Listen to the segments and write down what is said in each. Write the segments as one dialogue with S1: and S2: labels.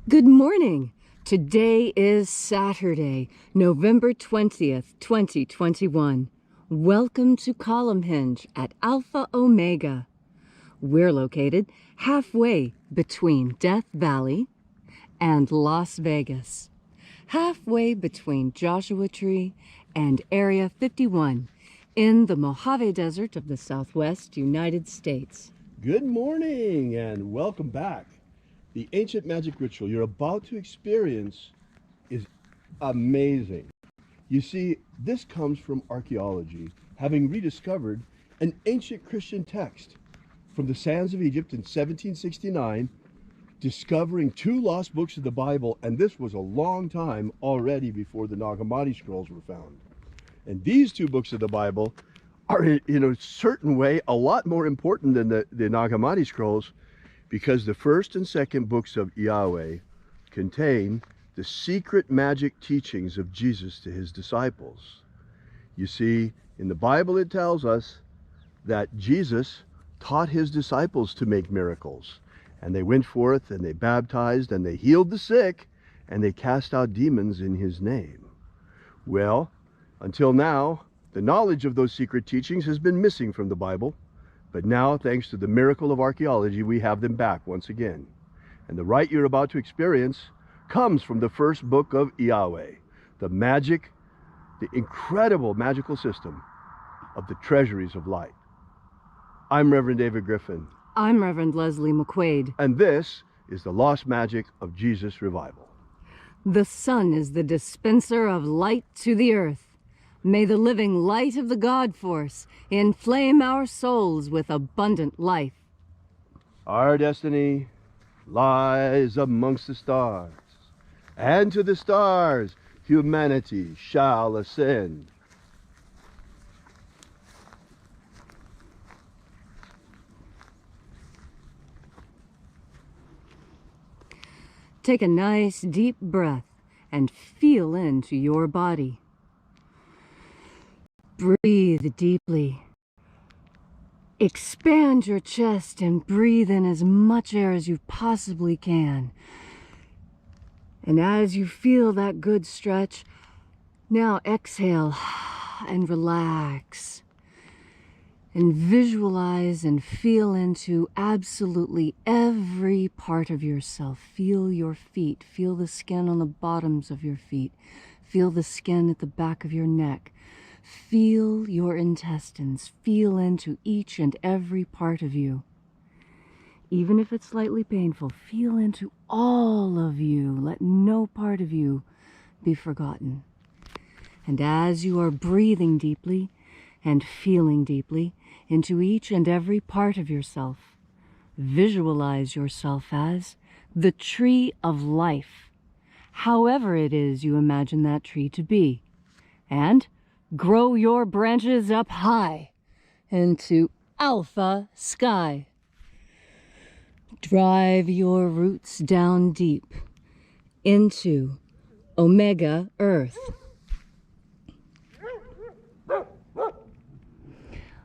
S1: Good morning. Today is Saturday, November 20th, 2021. Welcome to Column Hinge at Alpha Omega. We're located halfway between Death Valley and Las Vegas, halfway between Joshua Tree and Area 51 in the Mojave Desert of the Southwest United States.
S2: Good morning and welcome back. The ancient magic ritual you're about to experience is amazing. You see, this comes from archaeology, having rediscovered an ancient Christian text from the sands of Egypt in 1769, discovering 2 lost books of the Bible, and this was a long time already before the Nag Hammadi scrolls were found. And these 2 books of the Bible are, in a certain way, a lot more important than the Nag Hammadi scrolls, because the first and second books of IAOE I contain the secret magic teachings of Jesus to his disciples. You see, in the Bible it tells us that Jesus taught his disciples to make miracles, and they went forth and they baptized and they healed the sick and they cast out demons in his name. Well, until now, the knowledge of those secret teachings has been missing from the Bible. But now, thanks to the miracle of archaeology, we have them back once again. And the rite you're about to experience comes from the first book of IAOE, the incredible magical system of the treasuries of light. I'm Reverend David Griffin.
S1: I'm Reverend Leslie McQuade.
S2: And this is the lost magic of Jesus Revival.
S1: The sun is the dispenser of light to the earth. May the living light of the God Force inflame our souls with abundant life.
S2: Our destiny lies amongst the stars, and to the stars humanity shall ascend.
S1: Take a nice deep breath and feel into your body. Breathe deeply. Expand your chest and breathe in as much air as you possibly can. And as you feel that good stretch, now exhale and relax. And visualize and feel into absolutely every part of yourself. Feel your feet. Feel the skin on the bottoms of your feet. Feel the skin at the back of your neck. Feel your intestines. Feel into each and every part of you. Even if it's slightly painful, feel into all of you. Let no part of you be forgotten. And as you are breathing deeply and feeling deeply into each and every part of yourself, visualize yourself as the tree of life, however it is you imagine that tree to be. And grow your branches up high into alpha sky. Drive your roots down deep into omega earth.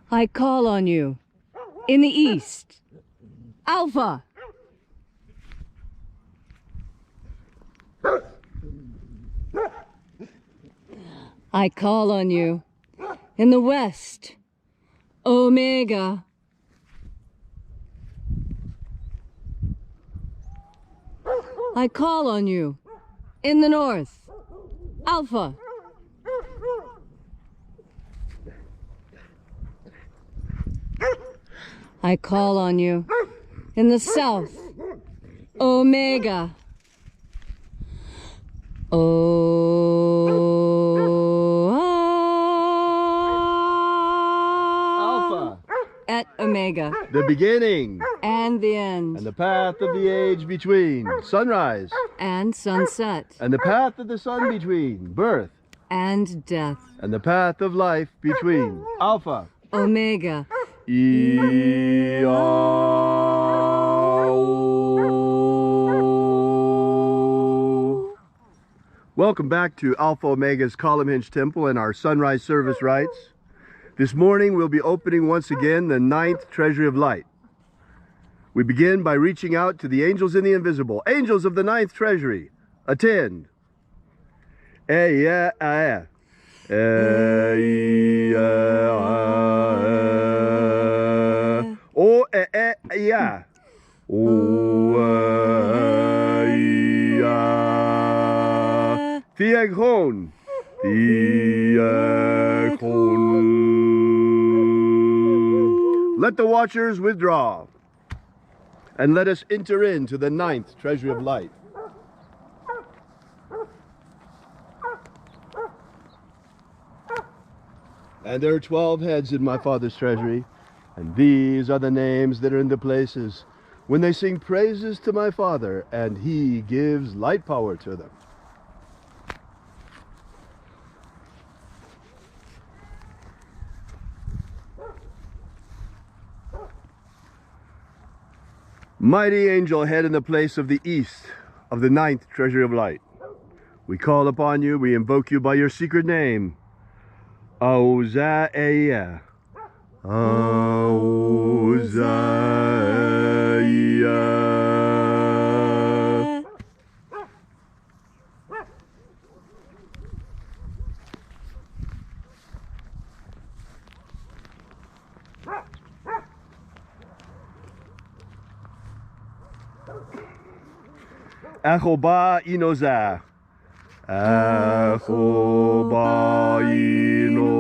S1: I call on you in the east, alpha. I call on you in the west, omega. I call on you in the north, alpha. I call on you in the south, omega.
S2: Alpha.
S1: Et omega.
S2: The beginning.
S1: And the end.
S2: And the path of the age between. Sunrise.
S1: And sunset.
S2: And the path of the sun between. Birth.
S1: And death.
S2: And the path of life between. Alpha.
S1: Omega.
S2: Welcome back to Alpha Omega's Column Hinge Temple and our sunrise service rites. This morning we'll be opening once again the 9th Treasury of Light. We begin by reaching out to the angels in the invisible. Angels of the ninth treasury, attend. Theagron. Let the watchers withdraw, and let us enter into the ninth treasury of light. And there are 12 heads in my Father's treasury, and these are the names that are in the places when they sing praises to my Father, and he gives light power to them. Mighty angel head in the place of the east of the ninth treasury of light. We call upon you, we invoke you by your secret name. Auzaiah. Auzaiah. Achoba inoza. Achoba inoza.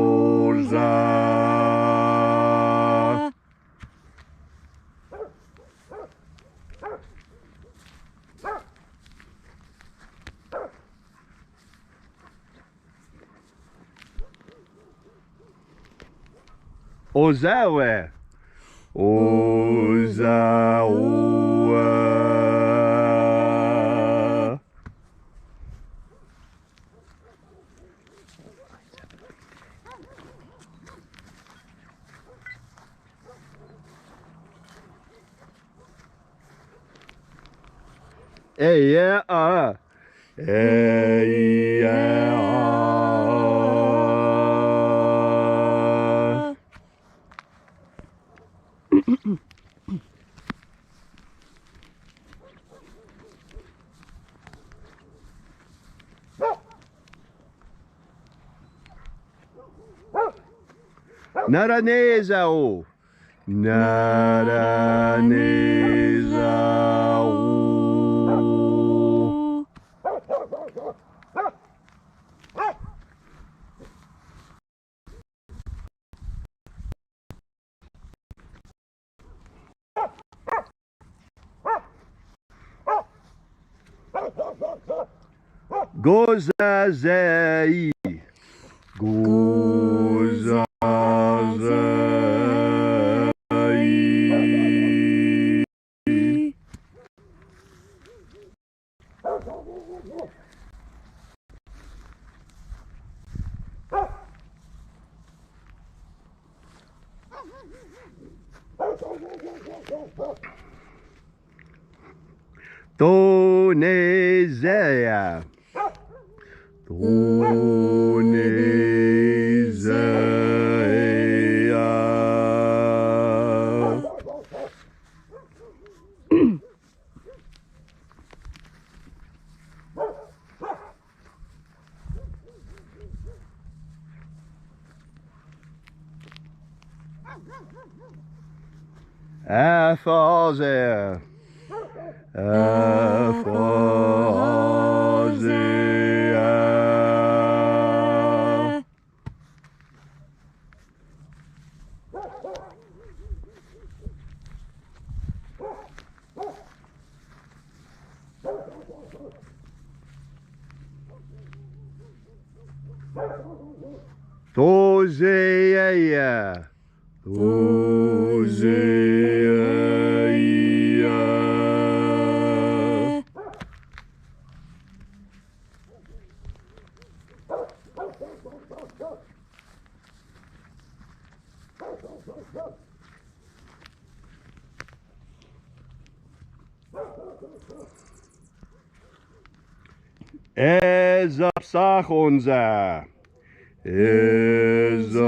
S2: Ozawe. Ozawe. Yeah. Naranezao. Naranezao. Gozazei. Gozazei. Tonezea. Tonezea. Aphazia. Aphazia. Tozeia. Tozeia. Ezapsachonza. Ezapsachonza.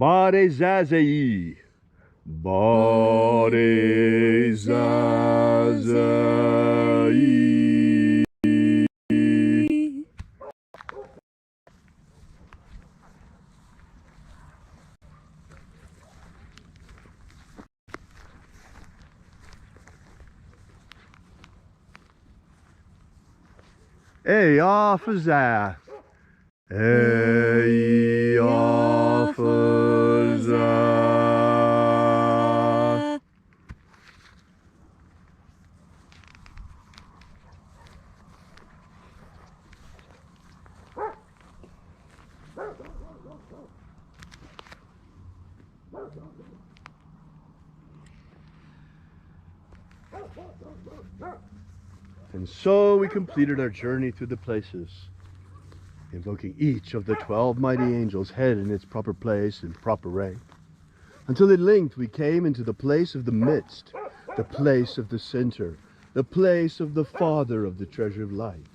S2: Bade Zazei. Bade Zazei. Hey, officer. Hey, officer. And so we completed our journey through the places, invoking each of the 12 mighty angels, head in its proper place and proper rank, until at length we came into the place of the midst, the place of the center, the place of the Father of the Treasury of Light.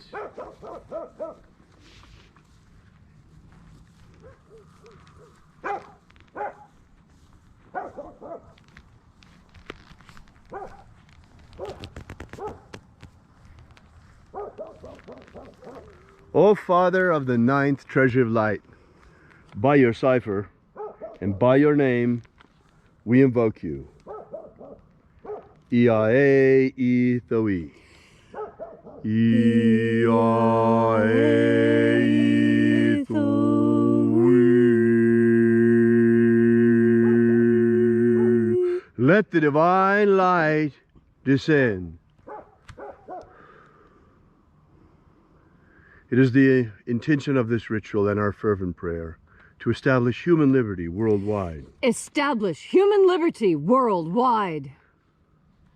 S2: O Father of the 9th Treasury of Light, by your cipher and by your name, we invoke you. IAOE I. IAOE I. Let the divine light descend. It is the intention of this ritual and our fervent prayer to establish human liberty worldwide.
S1: Establish human liberty worldwide.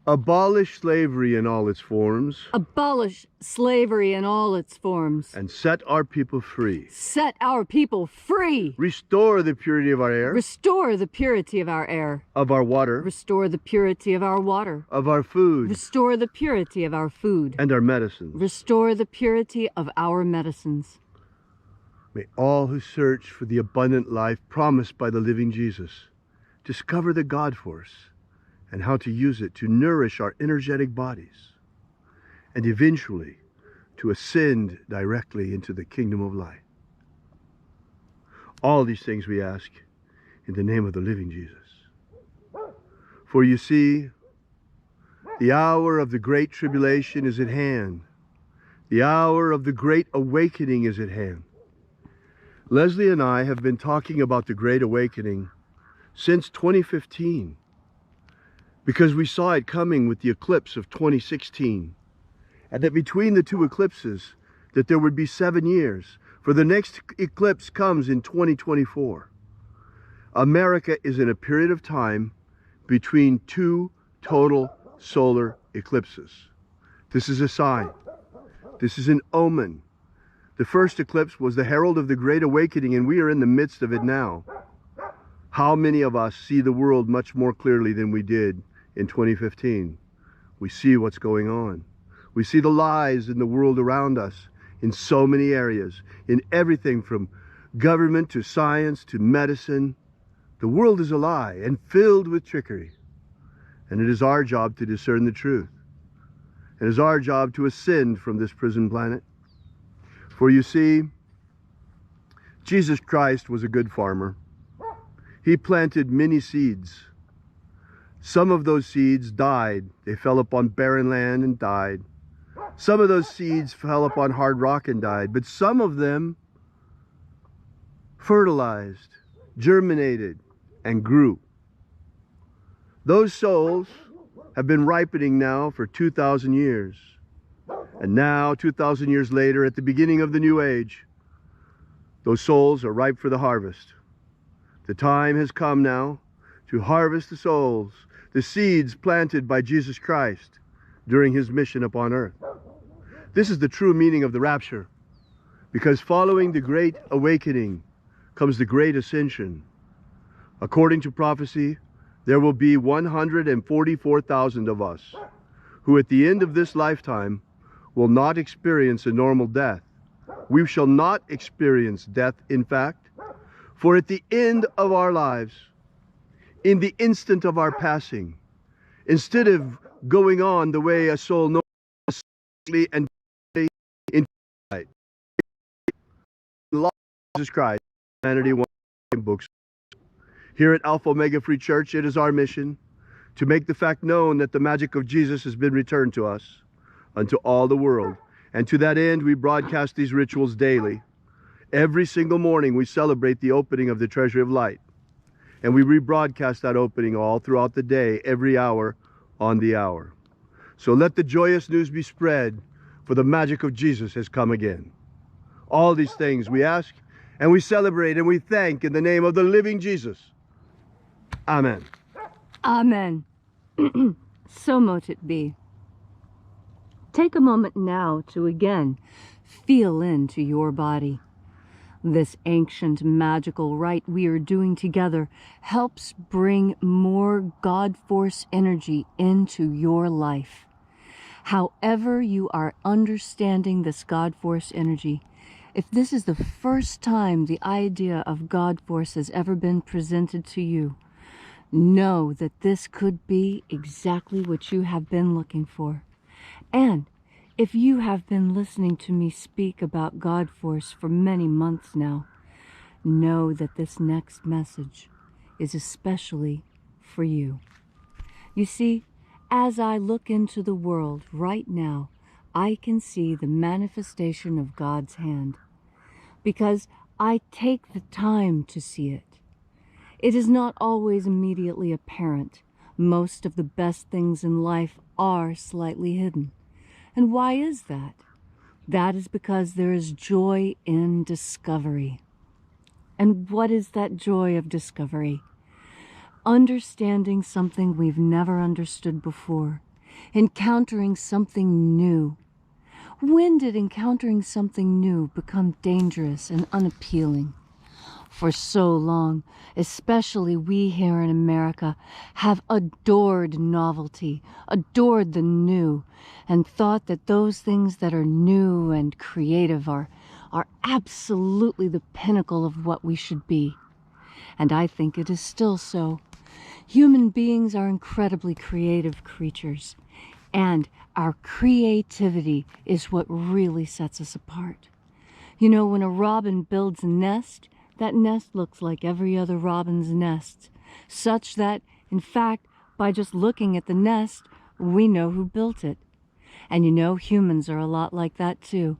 S2: Abolish slavery in all its forms.
S1: Abolish slavery in all its forms.
S2: And set our people free.
S1: Set our people free.
S2: Restore the purity of our air.
S1: Restore the purity of our air.
S2: Of our water.
S1: Restore the purity of our water.
S2: Of our food.
S1: Restore the purity of our food.
S2: And our medicines.
S1: Restore the purity of our medicines.
S2: May all who search for the abundant life promised by the living Jesus discover the God force and how to use it to nourish our energetic bodies, and eventually to ascend directly into the kingdom of light. All these things we ask in the name of the living Jesus. For you see, the hour of the great tribulation is at hand. The hour of the great awakening is at hand. Leslie and I have been talking about the Great Awakening since 2015. Because we saw it coming with the eclipse of 2016, and that between the two eclipses that there would be 7 years, for the next eclipse comes in 2024. America is in a period of time between two total solar eclipses. This is a sign. This is an omen. The first eclipse was the herald of the Great Awakening, and we are in the midst of it now. How many of us see the world much more clearly than we did in 2015? We see what's going on. We see the lies in the world around us in so many areas, in everything from government to science to medicine. The world is a lie and filled with trickery. And it is our job to discern the truth. It is our job to ascend from this prison planet. For you see, Jesus Christ was a good farmer. He planted many seeds. Some of those seeds died. They fell upon barren land and died. Some of those seeds fell upon hard rock and died. But some of them fertilized, germinated, and grew. Those souls have been ripening now for 2,000 years. And now, 2,000 years later, at the beginning of the new age, those souls are ripe for the harvest. The time has come now to harvest the souls, the seeds planted by Jesus Christ during his mission upon earth. This is the true meaning of the rapture, because following the Great Awakening comes the Great Ascension. According to prophecy, there will be 144,000 of us who at the end of this lifetime will not experience a normal death. We shall not experience death, in fact, For at the end of our lives, in the instant of our passing, instead of going on the way a soul knows and in light, Jesus Christ, humanity wants in books. Here at Alpha Omega Free Church, it is our mission to make the fact known that the magic of Jesus has been returned to us, unto all the world. And to that end, we broadcast these rituals daily. Every single morning, we celebrate the opening of the Treasury of Light. And we rebroadcast that opening all throughout the day, every hour on the hour. So let the joyous news be spread, for the magic of Jesus has come again. All these things we ask, and we celebrate, and we thank in the name of the living Jesus. Amen.
S1: Amen. So mote it be. Take a moment now to again feel into your body. This ancient magical rite we are doing together helps bring more God force energy into your life. However you are understanding this God force energy, if this is the first time the idea of God force has ever been presented to you, know that this could be exactly what you have been looking for. And if you have been listening to me speak about God force for many months now, know that this next message is especially for you. You see, as I look into the world right now, I can see the manifestation of God's hand, because I take the time to see it. It is not always immediately apparent. Most of the best things in life are slightly hidden. And why is that? That is because there is joy in discovery. And what is that joy of discovery? Understanding something we've never understood before. Encountering something new. When did encountering something new become dangerous and unappealing? For so long, especially we here in America, have adored novelty, adored the new, and thought that those things that are new and creative are absolutely the pinnacle of what we should be. And I think it is still so. Human beings are incredibly creative creatures, and our creativity is what really sets us apart. You know, when a robin builds a nest, that nest looks like every other robin's nest, such that, in fact, by just looking at the nest, we know who built it. And you know, humans are a lot like that too.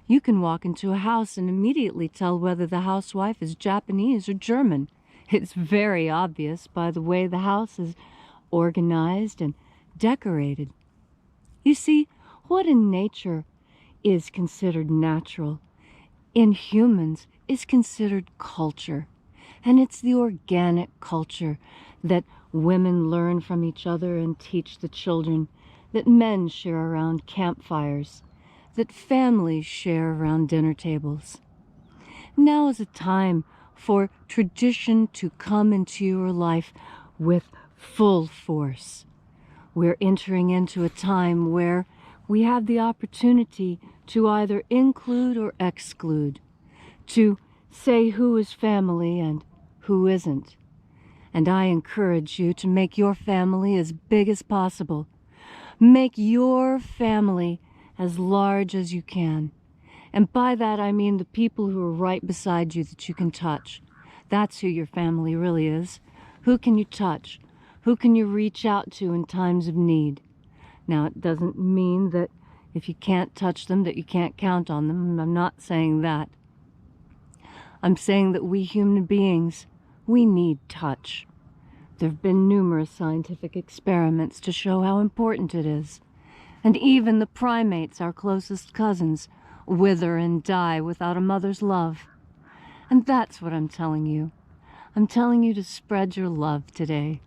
S1: You can walk into a house and immediately tell whether the housewife is Japanese or German. It's very obvious by the way the house is organized and decorated. You see, what in nature is considered natural, in humans is considered culture. And it's the organic culture that women learn from each other and teach the children, that men share around campfires, that families share around dinner tables. Now is a time for tradition to come into your life with full force. We're entering into a time where we have the opportunity to either include or exclude, to say who is family and who isn't. And I encourage you to make your family as big as possible. Make your family as large as you can. And by that I mean the people who are right beside you that you can touch. That's who your family really is. Who can you touch? Who can you reach out to in times of need? Now, it doesn't mean that if you can't touch them, that you can't count on them. I'm not saying that. I'm saying that we human beings, we need touch. There have been numerous scientific experiments to show how important it is. And even the primates, our closest cousins, wither and die without a mother's love. And that's what I'm telling you. I'm telling you to spread your love today.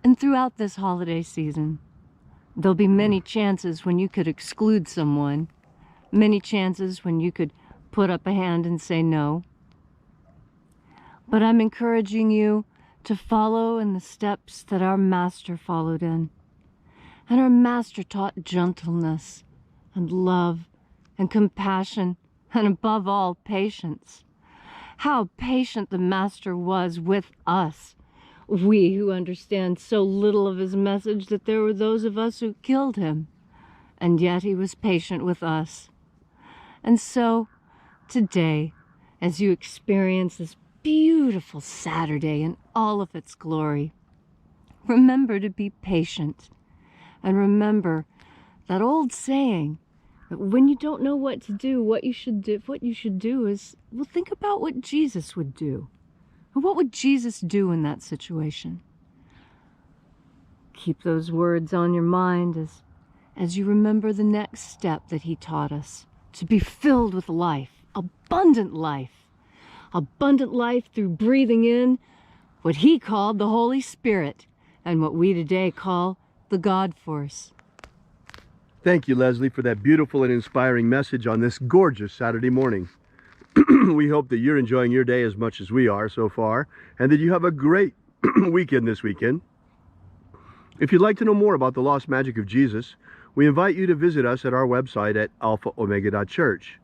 S1: And throughout this holiday season, there'll be many chances when you could exclude someone, many chances when you could put up a hand and say no. But I'm encouraging you to follow in the steps that our Master followed in. And our Master taught gentleness and love and compassion and above all patience. How patient the Master was with us. We who understand so little of his message that there were those of us who killed him. And yet he was patient with us. And so, today, as you experience this beautiful Saturday in all of its glory, remember to be patient. And remember that old saying, that when you don't know what to do, what you should do is, well, think about what Jesus would do. And what would Jesus do in that situation? Keep those words on your mind as you remember the next step that he taught us, to be filled with life, abundant life. Abundant life through breathing in what he called the Holy Spirit, and what we today call the God Force.
S2: Thank you, Leslie, for that beautiful and inspiring message on this gorgeous Saturday morning. We hope that you're enjoying your day as much as we are so far, and that you have a great weekend this weekend. If you'd like to know more about the lost magic of Jesus, we invite you to visit us at our website at alphaomega.church.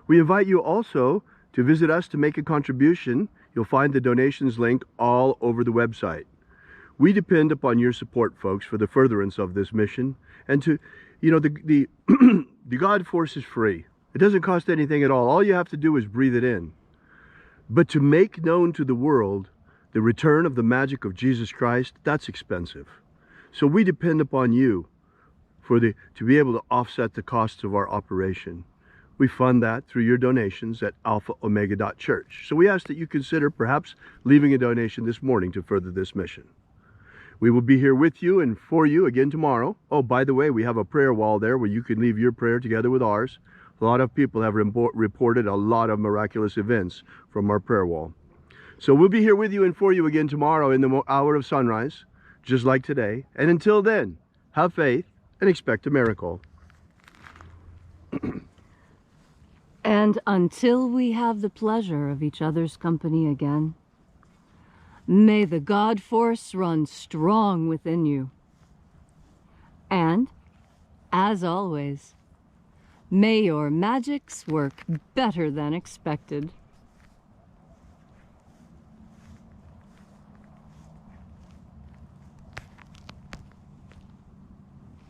S2: We invite you also to visit us to make a contribution. You'll find the donations link all over the website. We depend upon your support, folks, for the furtherance of this mission. And to, the God Force is free. It doesn't cost anything at all. All you have to do is breathe it in. But to make known to the world the return of the magic of Jesus Christ, that's expensive. So we depend upon you to be able to offset the costs of our operation. We fund that through your donations at alphaomega.church. So we ask that you consider perhaps leaving a donation this morning to further this mission. We will be here with you and for you again tomorrow. Oh, by the way, we have a prayer wall there where you can leave your prayer together with ours. A lot of people have reported a lot of miraculous events from our prayer wall. So we'll be here with you and for you again tomorrow in the hour of sunrise, just like today. And until then, have faith and expect a miracle.
S1: And until we have the pleasure of each other's company again, may the God Force run strong within you. And, as always, may your magics work better than expected.